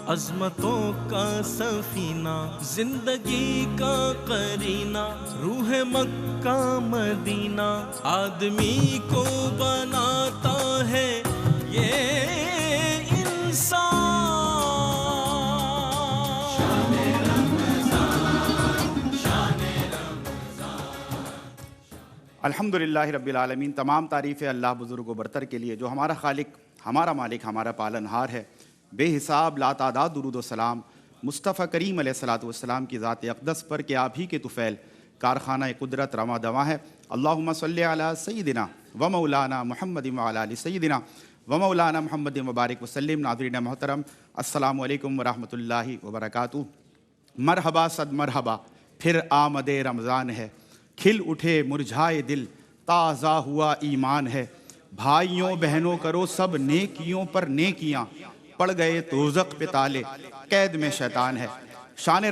عظمتوں کا سفینہ، زندگی کا قرینہ، روح مکہ مدینہ، آدمی کو بناتا ہے یہ انسان۔ الحمدللہ رب العالمین، تمام تعریفیں اللہ بزرگ و برتر کے لیے جو ہمارا خالق، ہمارا مالک، ہمارا پالنہار ہے۔ بے حساب لا تعداد درود و سلام مصطفیٰ کریم علیہ الصلوۃ والسلام کی ذات اقدس پر کہ آپ ہی کے طفیل کارخانہ قدرت رواں دواں ہے۔ اللہم صلی علی سیدنا و مولانا محمد وعلی آل سیدنا و مولانا محمد مبارک وسلم۔ ناظرین محترم، السلام علیکم ورحمۃ اللہ وبرکاتہ۔ مرحبا صد مرحبا، پھر آمد رمضان ہے، کھل اٹھے مرجھائے دل، تازہ ہوا ایمان ہے۔ بھائیوں بہنوں کرو سب نیکیوں پر نیکیاں، پڑ گئے دوزخ پہ تالے، قید میں شیطان ہے۔ شان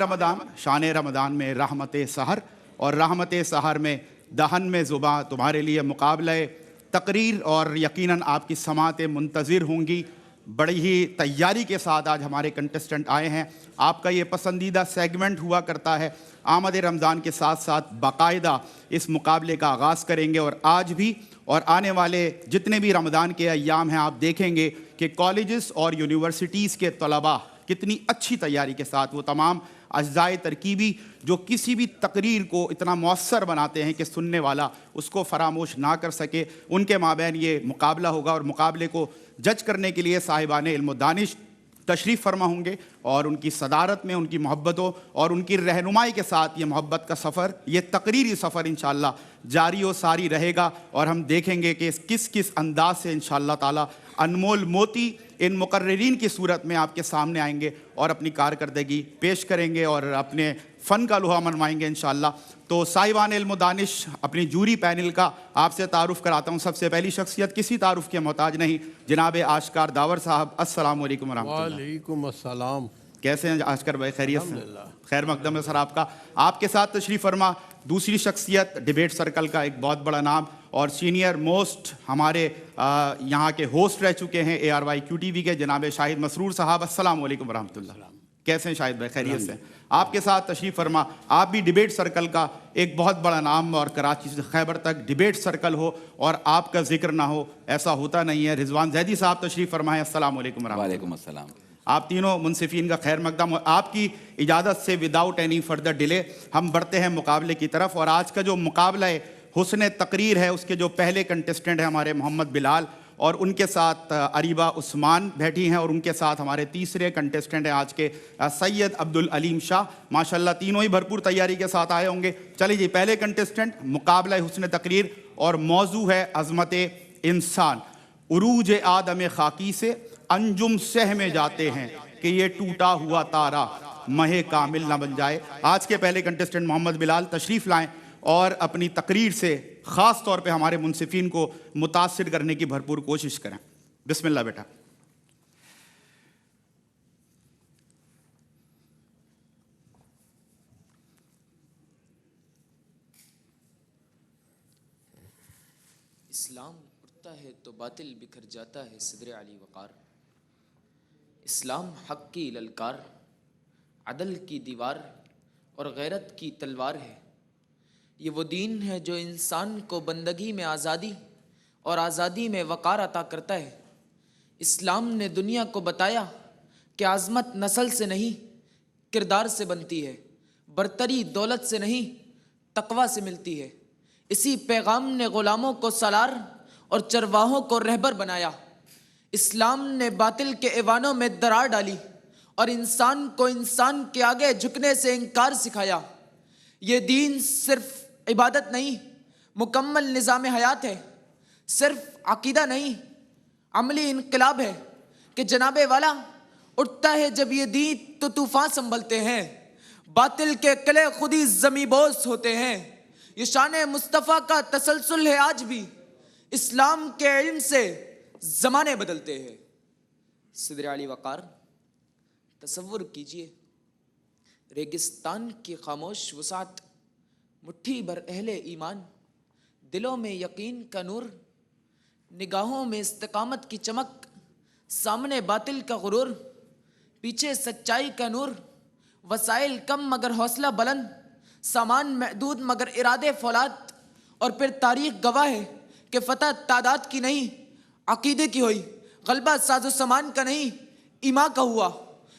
رمضان میں رحمت سحر، اور رحمت سحر میں دہن میں زباں تمہارے لیے مقابلہ تقریر، اور یقیناً آپ کی سماعتیں منتظر ہوں گی۔ بڑی ہی تیاری کے ساتھ آج ہمارے کنٹسٹنٹ آئے ہیں۔ آپ کا یہ پسندیدہ سیگمنٹ ہوا کرتا ہے، آمد رمضان کے ساتھ ساتھ باقاعدہ اس مقابلے کا آغاز کریں گے، اور آج بھی اور آنے والے جتنے بھی رمضان کے ایام ہیں آپ دیکھیں گے کہ کالجز اور یونیورسٹیز کے طلباء کتنی اچھی تیاری کے ساتھ وہ تمام اجزائے ترکیبی جو کسی بھی تقریر کو اتنا مؤثر بناتے ہیں کہ سننے والا اس کو فراموش نہ کر سکے، ان کے مابین یہ مقابلہ ہوگا۔ اور مقابلے کو جج کرنے کے لیے صاحبان علم و دانش تشریف فرما ہوں گے، اور ان کی صدارت میں، ان کی محبتوں اور ان کی رہنمائی کے ساتھ یہ محبت کا سفر، یہ تقریری سفر انشاءاللہ جاری و ساری رہے گا، اور ہم دیکھیں گے کہ کس انداز سے انشاءاللہ تعالی انمول موتی ان مقررین کی صورت میں آپ کے سامنے آئیں گے اور اپنی کارکردگی پیش کریں گے اور اپنے فن کا لوہا منوائیں گے انشاءاللہ۔ تو صاحبان علم و دانش، اپنی جوری پینل کا آپ سے تعارف کراتا ہوں۔ سب سے پہلی شخصیت کسی تعارف کے محتاج نہیں، جناب آشکار داور صاحب، السلام علیکم ورحمۃ اللہ۔ وعلیکم السلام۔ کیسے ہیں آشکر بھائی؟ خیریت سے؟ خیر مقدم ہے سر آپ کا۔ آپ کے ساتھ تشریف فرما دوسری شخصیت، ڈیبیٹ سرکل کا ایک بہت بڑا نام اور سینئر موسٹ ہمارے یہاں کے ہوسٹ رہ چکے ہیں ARYQTV کے، جناب شاہد مسرور صاحب، السلام علیکم ورحمۃ اللہ۔ کیسے ہیں شاہد بھائی؟ خیریت سے؟ آپ کے ساتھ تشریف فرما، آپ بھی ڈیبیٹ سرکل کا ایک بہت بڑا نام، اور کراچی سے خیبر تک ڈیبیٹ سرکل ہو اور آپ کا ذکر نہ ہو ایسا ہوتا نہیں ہے۔ رضوان زیدی صاحب تشریف فرمائیں، السلام علیکم ورحمۃ اللہ۔ وعلیکم السلام۔ آپ تینوں منصفین کا خیر مقدم، اور آپ کی اجازت سے وداؤٹ اینی فردر ڈیلے ہم بڑھتے ہیں مقابلے کی طرف۔ اور آج کا جو مقابلہ ہے حسن تقریر ہے، اس کے جو پہلے کنٹسٹنٹ ہیں ہمارے محمد بلال، اور ان کے ساتھ اریبہ عثمان بیٹھی ہیں، اور ان کے ساتھ ہمارے تیسرے کنٹسٹنٹ ہیں آج کے سید عبدالعلیم شاہ۔ ماشاءاللہ تینوں ہی بھرپور تیاری کے ساتھ آئے ہوں گے۔ چلیے جی، پہلے کنٹسٹنٹ، مقابلہ حسن تقریر، اور موضوع ہے عظمت انسان۔ عروج آدم خاکی سے انجم سہ میں جاتے ہیں کہ یہ ٹوٹا ہوا تارا مہ کامل نہ بن جائے۔ آج کے پہلے کنٹسٹنٹ محمد بلال تشریف لائیں اور اپنی تقریر سے خاص طور پہ ہمارے منصفین کو متاثر کرنے کی بھرپور کوشش کریں۔ بسم اللہ بیٹا۔ اسلام اٹھتا ہے تو باطل بکھر جاتا ہے صدر علی وقار۔ اسلام حق کی للکار، عدل کی دیوار اور غیرت کی تلوار ہے۔ یہ وہ دین ہے جو انسان کو بندگی میں آزادی اور آزادی میں وقار عطا کرتا ہے۔ اسلام نے دنیا کو بتایا کہ عظمت نسل سے نہیں کردار سے بنتی ہے، برتری دولت سے نہیں تقوی سے ملتی ہے۔ اسی پیغام نے غلاموں کو سالار اور چرواہوں کو رہبر بنایا۔ اسلام نے باطل کے ایوانوں میں درار ڈالی اور انسان کو انسان کے آگے جھکنے سے انکار سکھایا۔ یہ دین صرف عبادت نہیں، مکمل نظام حیات ہے، صرف عقیدہ نہیں، عملی انقلاب ہے کہ جناب والا اٹھتا ہے جب یہ دین تو طوفان سنبھلتے ہیں، باطل کے قلعے خود ہی زمیں بوس ہوتے ہیں۔ یہ شان مصطفیٰ کا تسلسل ہے، آج بھی اسلام کے علم سے زمانے بدلتے ہیں۔ صدر علی وقار، تصور کیجئے ریگستان کی خاموش وسعت، مٹھی بھر اہل ایمان، دلوں میں یقین کا نور، نگاہوں میں استقامت کی چمک، سامنے باطل کا غرور، پیچھے سچائی کا نور، وسائل کم مگر حوصلہ بلند، سامان محدود مگر ارادے فولاد، اور پھر تاریخ گواہ ہے کہ فتح تعداد کی نہیں عقیدے کی ہوئی، غلبہ ساز و سامان کا نہیں ایمان کا ہوا۔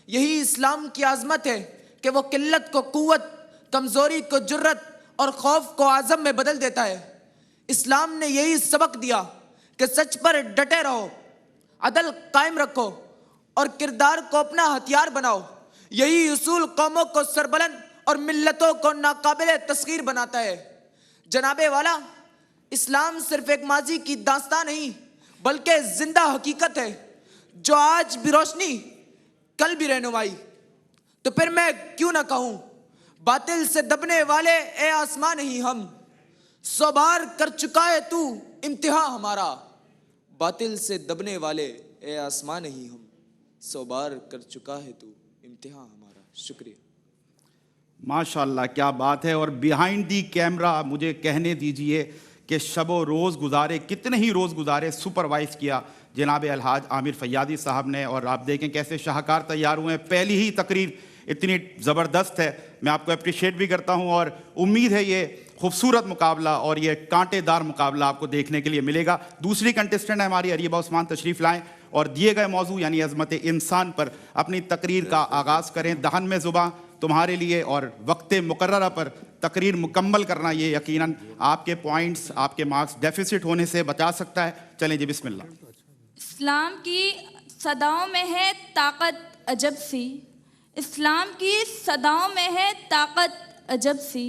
یہی اسلام کی عظمت ہے کہ وہ قلت کو قوت، کمزوری کو جرت اور خوف کو عزم میں بدل دیتا ہے۔ اسلام نے یہی سبق دیا کہ سچ پر ڈٹے رہو، عدل قائم رکھو اور کردار کو اپنا ہتھیار بناؤ۔ یہی اصول قوموں کو سربلند اور ملتوں کو ناقابل تسخیر بناتا ہے۔ جناب والا، اسلام صرف ایک ماضی کی داستان نہیں بلکہ زندہ حقیقت ہے جو آج بھی روشنی، کل بھی رہنمائی۔ تو پھر میں کیوں نہ کہوں، باطل سے دبنے والے اے آسمان نہیں ہم، 100 بار کر چکا ہے تو امتحان ہمارا۔ باطل سے دبنے والے اے آسمان نہیں ہم، 100 بار کر چکا ہے تو امتحان ہمارا۔ شکریہ۔ ماشاء اللہ، کیا بات ہے۔ اور بیہائنڈ دی کیمرہ مجھے کہنے دیجئے کہ شب و روز گزارے، کتنے ہی روز گزارے، سپروائز کیا جناب الحاج عامر فیاضی صاحب نے، اور آپ دیکھیں کیسے شاہکار تیار ہوئے ہیں۔ پہلی ہی تقریر اتنی زبردست ہے، میں آپ کو اپریشیٹ بھی کرتا ہوں، اور امید ہے یہ خوبصورت مقابلہ اور یہ کانٹے دار مقابلہ آپ کو دیکھنے کے لیے ملے گا۔ دوسری کنٹسٹنٹ ہے ہماری اریبہ عثمان، تشریف لائیں اور دیے گئے موضوع یعنی عظمت انسان پر اپنی تقریر کا آغاز کریں۔ دہن میں زباں تمہارے لیے، اور وقت مقررہ پر تقریر مکمل کرنا یہ یقیناً آپ کے پوائنٹس، آپ کے مارکس ڈیفیسٹ ہونے سے بچا سکتا ہے۔ چلیں جی، بسم اللہ۔ اسلام کی صداؤں میں ہے طاقت عجب سی، اسلام کی صداؤں میں ہے طاقت عجب سی،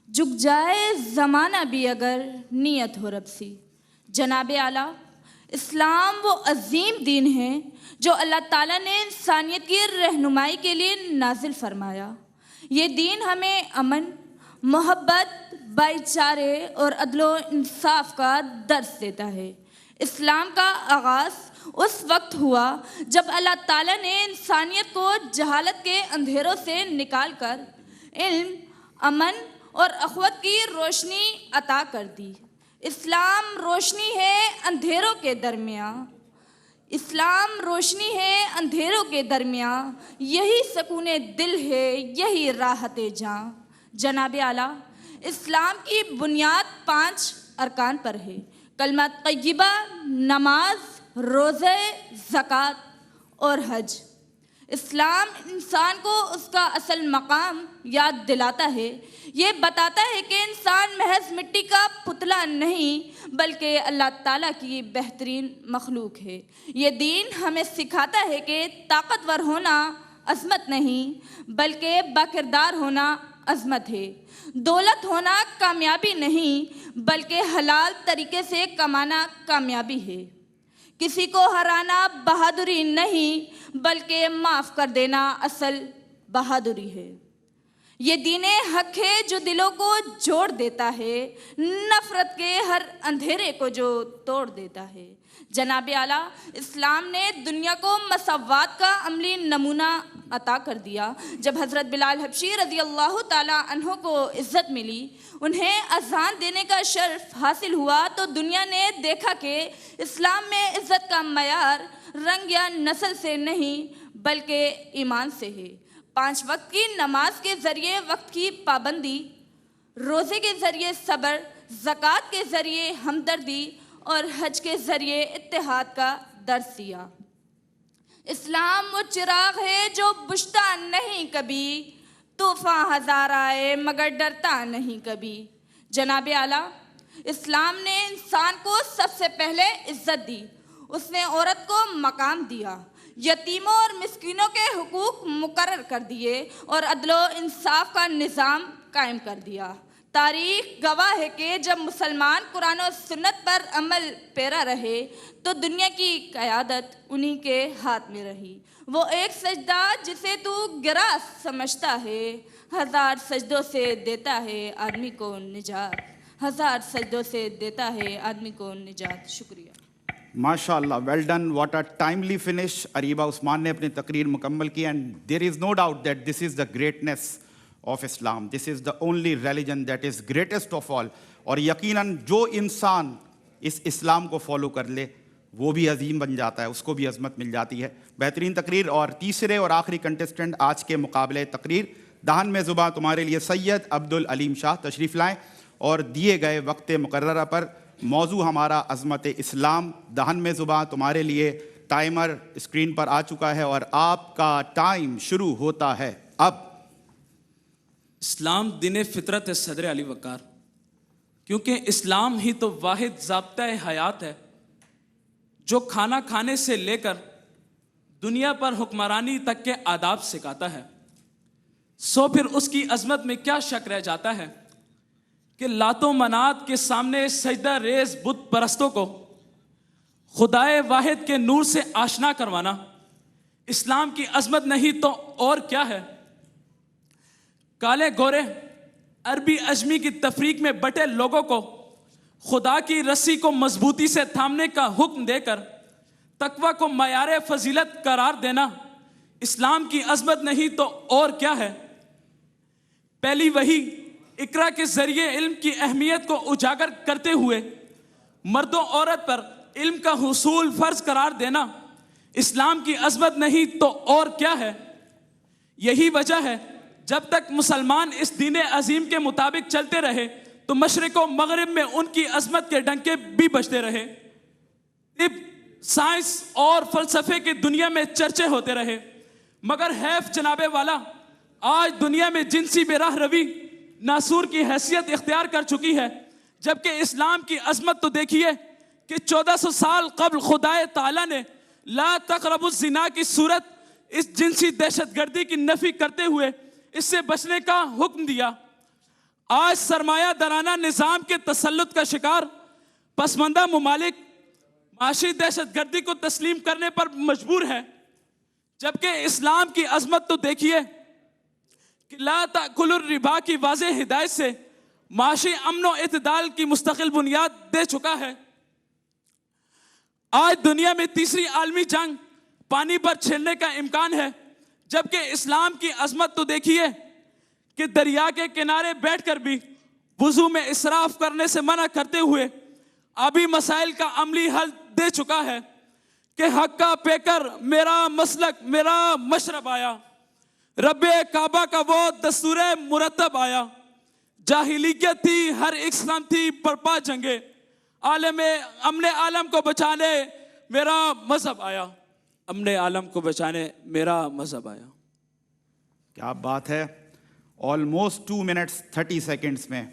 جھک جائے زمانہ بھی اگر نیت ہو رب سی۔ جناب اعلیٰ، اسلام وہ عظیم دین ہے جو اللہ تعالیٰ نے انسانیت کی رہنمائی کے لیے نازل فرمایا۔ یہ دین ہمیں امن، محبت، بھائی چارے اور عدل و انصاف کا درس دیتا ہے۔ اسلام کا آغاز اس وقت ہوا جب اللہ تعالیٰ نے انسانیت کو جہالت کے اندھیروں سے نکال کر علم، امن اور اخوت کی روشنی عطا کر دی۔ اسلام روشنی ہے اندھیروں کے درمیان، اسلام روشنی ہے اندھیروں کے درمیان، یہی سکون دل ہے، یہی راحت جاں۔ جناب اعلیٰ، اسلام کی بنیاد 5 ارکان پر ہے: کلمہ طیبہ، نماز، روزے، زکوٰۃ اور حج۔ اسلام انسان کو اس کا اصل مقام یاد دلاتا ہے، یہ بتاتا ہے کہ انسان محض مٹی کا پتلا نہیں بلکہ اللہ تعالیٰ کی بہترین مخلوق ہے۔ یہ دین ہمیں سکھاتا ہے کہ طاقتور ہونا عظمت نہیں بلکہ باکردار ہونا عظمت ہے، دولت ہونا کامیابی نہیں بلکہ حلال طریقے سے کمانا کامیابی ہے، کسی کو ہرانا بہادری نہیں بلکہ معاف کر دینا اصل بہادری ہے۔ یہ دین حق ہے جو دلوں کو جوڑ دیتا ہے، نفرت کے ہر اندھیرے کو جو توڑ دیتا ہے۔ جناب اعلیٰ، اسلام نے دنیا کو مساوات کا عملی نمونہ عطا کر دیا۔ جب حضرت بلال حبشی رضی اللہ تعالیٰ عنہ کو عزت ملی، انہیں اذان دینے کا شرف حاصل ہوا، تو دنیا نے دیکھا کہ اسلام میں عزت کا معیار رنگ یا نسل سے نہیں بلکہ ایمان سے ہے۔ 5 وقت کی نماز کے ذریعے وقت کی پابندی، روزے کے ذریعے صبر، زکوٰۃ کے ذریعے ہمدردی اور حج کے ذریعے اتحاد کا درس دیا۔ اسلام وہ چراغ ہے جو بجھتا نہیں کبھی، طوفان ہزار آئے مگر ڈرتا نہیں کبھی۔ جناب اعلیٰ، اسلام نے انسان کو سب سے پہلے عزت دی، اس نے عورت کو مقام دیا، یتیموں اور مسکینوں کے حقوق مقرر کر دیے اور عدل و انصاف کا نظام قائم کر دیا۔ تاریخ گواہ ہے کہ جب مسلمان قرآن و سنت پر عمل پیرا رہے تو دنیا کی قیادت انہی کے ہاتھ میں رہی۔ وہ ایک سجدہ جسے تو گرا سمجھتا ہے، 1000 سجدوں سے دیتا ہے آدمی کو نجات، 1000 سجدوں سے دیتا ہے آدمی کو نجات۔ شکریہ۔ ماشاء اللہ، well done, what a timely finish. Areeba Usman نے اپنی تقریر مکمل کی، and there is no doubt that this is the greatness of Islam, this is the only religion that is greatest of all. اور یقیناً جو انسان اس اسلام کو فالو کر لے وہ بھی عظیم بن جاتا ہے, اس کو بھی عظمت مل جاتی ہے. بہترین تقریر. اور تیسرے اور آخری کنٹسٹنٹ آج کے مقابلے تقریر, دہن میں زباں تمہارے لیے سید عبدالعلیم شاہ تشریف لائیں اور دیے گئے وقت مقررہ پر. موضوع ہمارا عظمت اسلام. دہن میں زباں تمہارے لیے. ٹائمر اسکرین پر آ چکا ہے اور آپ کا ٹائم شروع ہوتا ہے اب. اسلام دین فطرت ہے صدر علی وقار, کیونکہ اسلام ہی تو واحد ضابطۂ حیات ہے جو کھانا کھانے سے لے کر دنیا پر حکمرانی تک کے آداب سکھاتا ہے. سو پھر اس کی عظمت میں کیا شک رہ جاتا ہے کہ لات و منات کے سامنے سجدہ ریز بت پرستوں کو خدائے واحد کے نور سے آشنا کروانا اسلام کی عظمت نہیں تو اور کیا ہے. کالے گورے عربی عجمی کی تفریق میں بٹے لوگوں کو خدا کی رسی کو مضبوطی سے تھامنے کا حکم دے کر تقوی کو معیار فضیلت قرار دینا اسلام کی عظمت نہیں تو اور کیا ہے. پہلی وحی اقرا کے ذریعے علم کی اہمیت کو اجاگر کرتے ہوئے مرد و عورت پر علم کا حصول فرض قرار دینا اسلام کی عظمت نہیں تو اور کیا ہے. یہی وجہ ہے جب تک مسلمان اس دین عظیم کے مطابق چلتے رہے تو مشرق و مغرب میں ان کی عظمت کے ڈنکے بھی بجتے رہے. طب, سائنس اور فلسفے کی دنیا میں چرچے ہوتے رہے, مگر حیف جناب والا آج دنیا میں جنسی بے راہ روی ناسور کی حیثیت اختیار کر چکی ہے. جبکہ اسلام کی عظمت تو دیکھیے کہ 1400 سال قبل خدائے تعالیٰ نے لا تقربوا الزنا کی صورت اس جنسی دہشت گردی کی نفی کرتے ہوئے اس سے بچنے کا حکم دیا. آج سرمایہ دارانہ نظام کے تسلط کا شکار پسماندہ ممالک معاشی دہشت گردی کو تسلیم کرنے پر مجبور ہیں, جبکہ اسلام کی عظمت تو دیکھیے کہ لا تأکلوا الربا کی واضح ہدایت سے معاشی امن و اعتدال کی مستقل بنیاد دے چکا ہے. آج دنیا میں تیسری عالمی جنگ پانی پر چھڑنے کا امکان ہے, جبکہ اسلام کی عظمت تو دیکھیے کہ دریا کے کنارے بیٹھ کر بھی وضو میں اسراف کرنے سے منع کرتے ہوئے آبی مسائل کا عملی حل دے چکا ہے کہ حق کا پیکر میرا مسلک میرا مشرب آیا, رب کعبہ کا وہ دستور مرتب آیا. جاہلیت تھی ہر اسلام تھی برپا جنگے, عالم امن عالم کو بچانے میرا مذہب آیا, امن عالم کو بچانے میرا مذہب آیا. کیا بات ہے. آلموسٹ 2 منٹس 30 سیکنڈس میں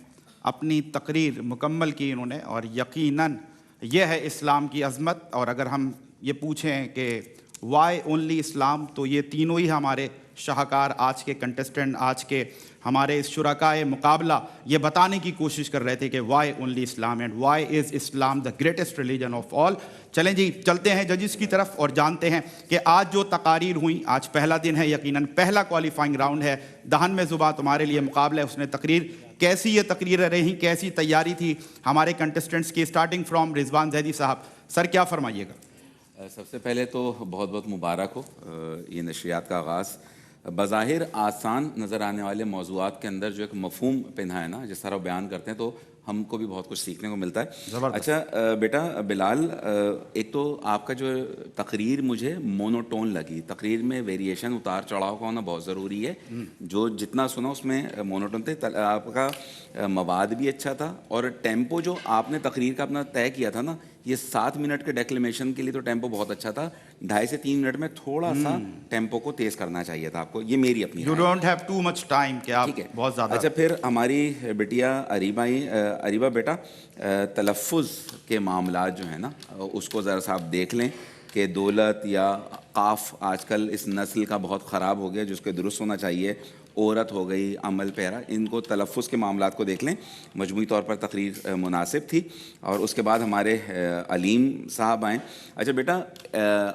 اپنی تقریر مکمل کی انہوں نے, اور یقیناً یہ ہے اسلام کی عظمت. اور اگر ہم یہ پوچھیں کہ وائی اونلی اسلام, تو یہ تینوں ہی ہمارے شاہکار آج کے کنٹسٹنٹ, آج کے ہمارے اس شرکائے مقابلہ یہ بتانے کی کوشش کر رہے تھے کہ why only Islam and why is Islam the greatest religion of all. چلیں جی, چلتے ہیں ججز کی طرف اور جانتے ہیں کہ آج جو تقاریر ہوئیں, آج پہلا دن ہے, یقیناً پہلا کوالیفائنگ راؤنڈ ہے. دہن میں زباں تمہارے لیے مقابلہ ہے, اس نے تقریر کیسی یہ تقریریں رہیں, کیسی تیاری تھی ہمارے کنٹسٹنٹس کی, اسٹارٹنگ فرام رضوان زیدی صاحب. سر کیا فرمائیے گا؟ سب سے پہلے تو بہت بہت مبارک ہو یہ نشریات کا آغاز. بظاہر آسان نظر آنے والے موضوعات کے اندر جو ایک مفہوم پنہا ہے نا, جس طرح بیان کرتے ہیں, تو ہم کو بھی بہت کچھ سیکھنے کو ملتا ہے. اچھا بیٹا بلال, ایک تو آپ کا جو تقریر مجھے مونوٹون لگی. تقریر میں ویریشن, اتار چڑھاؤ کا ہونا بہت ضروری ہے. جو جتنا سنا اس میں مونوٹون تھے. آپ کا مواد بھی اچھا تھا, اور ٹیمپو جو آپ نے تقریر کا اپنا طے کیا تھا نا, یہ 7 منٹ کے ڈیکلیمیشن کے لیے تو ٹیمپو بہت اچھا تھا. 2.5 سے 3 منٹ میں تھوڑا سا ٹیمپو کو تیز کرنا چاہیے تھا آپ کو. یہ میری اپنی, you don't have too much time کہ آپ بہت زیادہ. اچھا پھر ہماری بیٹیا اریبہ بیٹا, تلفظ کے معاملات جو ہیں نا, اس کو ذرا سا آپ دیکھ لیں کہ دولت یا قاف آج کل اس نسل کا بہت خراب ہو گیا, جس کے درست ہونا چاہیے. عورت ہو گئی, عمل پیرا, ان کو تلفظ کے معاملات کو دیکھ لیں. مجموعی طور پر تقریر مناسب تھی. اور اس کے بعد ہمارے علیم صاحب آئیں. اچھا بیٹا,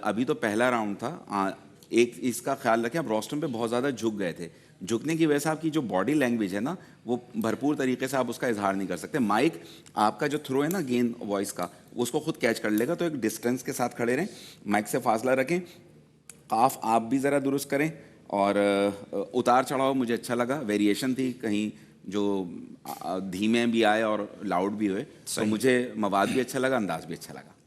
ابھی تو پہلا راؤنڈ تھا, ایک اس کا خیال رکھیں, آپ روسٹم پہ بہت زیادہ جھک گئے تھے. جھکنے کی وجہ سے آپ کی جو باڈی لینگویج ہے نا, وہ بھرپور طریقے سے آپ اس کا اظہار نہیں کر سکتے. مائک آپ کا جو تھرو ہے نا گین وائس کا, اس کو خود کیچ کر لے گا, تو ایک ڈسٹینس کے ساتھ کھڑے رہیں, مائک سے فاصلہ رکھیں. قاف آپ بھی ذرا درست کریں. اور اتار چڑھاؤ مجھے اچھا لگا, ویریشن تھی, کہیں جو دھیمے بھی آئے اور لاؤڈ بھی ہوئے, تو مجھے مواد بھی اچھا لگا, انداز بھی اچھا لگا.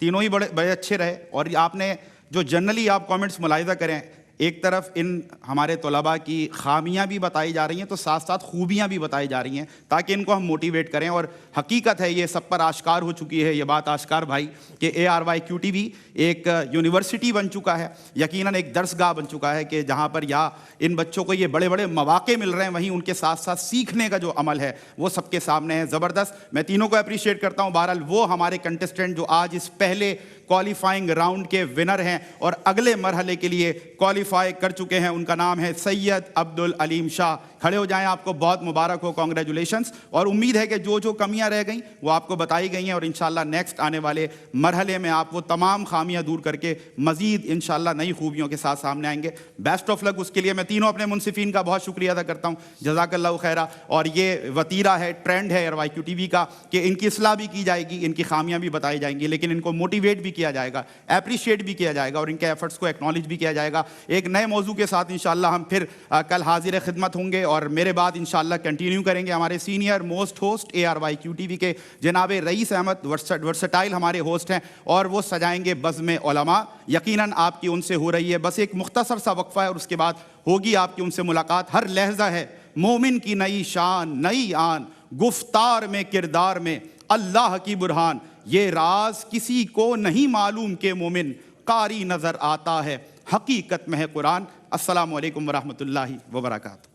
تینوں ہی بڑے اچھے رہے. اور آپ نے جو جنرلی آپ کامنٹس ملاحظہ کریں, ایک طرف ان ہمارے طلباء کی خامیاں بھی بتائی جا رہی ہیں تو ساتھ ساتھ خوبیاں بھی بتائی جا رہی ہیں تاکہ ان کو ہم موٹیویٹ کریں. اور حقیقت ہے یہ سب پر آشکار ہو چکی ہے یہ بات آشکار بھائی کہ ARYQTV ایک یونیورسٹی بن چکا ہے, یقیناً ایک درس گاہ بن چکا ہے کہ جہاں پر یا ان بچوں کو یہ بڑے بڑے مواقع مل رہے ہیں, وہیں ان کے ساتھ ساتھ سیکھنے کا جو عمل ہے وہ سب کے سامنے ہے. زبردست, میں تینوں کو اپریشیٹ کرتا ہوں. بہرحال وہ ہمارے کنٹسٹنٹ جو آج اس پہلے کوالیفائنگ راؤنڈ کے ونر ہیں اور اگلے مرحلے کے لیے کوالیفائی کر چکے ہیں, ان کا نام ہے سید عبدالعلیم شاہ. کھڑے ہو جائیں, آپ کو بہت مبارک ہو, کانگریچولیشنز. اور امید ہے کہ جو کمیاں رہ گئیں وہ آپ کو بتائی گئی ہیں اور انشاءاللہ نیکسٹ آنے والے مرحلے میں آپ وہ تمام خامیاں دور کر کے مزید انشاءاللہ نئی خوبیوں کے ساتھ سامنے آئیں گے. بیسٹ آف لک. اس کے لیے میں تینوں اپنے منصفین کا بہت شکریہ ادا کرتا ہوں, جزاک اللہ خیرہ. اور یہ وتیرہ ہے, ٹرینڈ ہے ARYQTV کا کہ ان کی اصلاح بھی کی جائے گی, ان کی خامیاں بھی بتائی جائیں گی, لیکن ان کو موٹیویٹ بھی کیا جائے گا, اپریشیٹ بھی کیا جائے گا اور ان کے ایفرٹس کو ایکنالج بھی کیا جائے گا. ایک نئے موضوع کے ساتھ انشاءاللہ ہم پھر کل حاضر خدمت ہوں گے اور میرے بعد انشاءاللہ کنٹینیو کریں گے. ہمارے سینئر موسٹ ہوسٹ ARYQTV کے جناب رئیس احمد ورسٹائل ہمارے ہوسٹ ہیں اور وہ سجائیں گے بزم علماء. یقیناً آپ کی ان سے ہو رہی ہے, بس ایک مختصر سا وقفہ ہے اور اس کے بعد ہوگی آپ کی ان سے ملاقات. ہر لہجہ ہے مومن کی نئی شان نئی آن, گفتار میں کردار میں اللہ کی برہان. یہ راز کسی کو نہیں معلوم کہ مومن قاری نظر آتا ہے, حقیقت میں ہے قرآن. السلام علیکم ورحمۃ اللہ وبرکاتہ.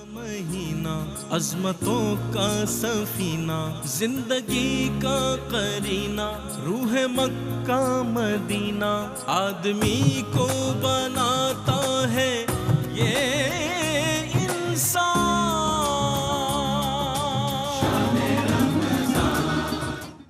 مہینہ عظمتوں کا سفینہ, زندگی کا قرینہ, روح مکہ مدینہ, آدمی کو بناتا ہے یہ انسان.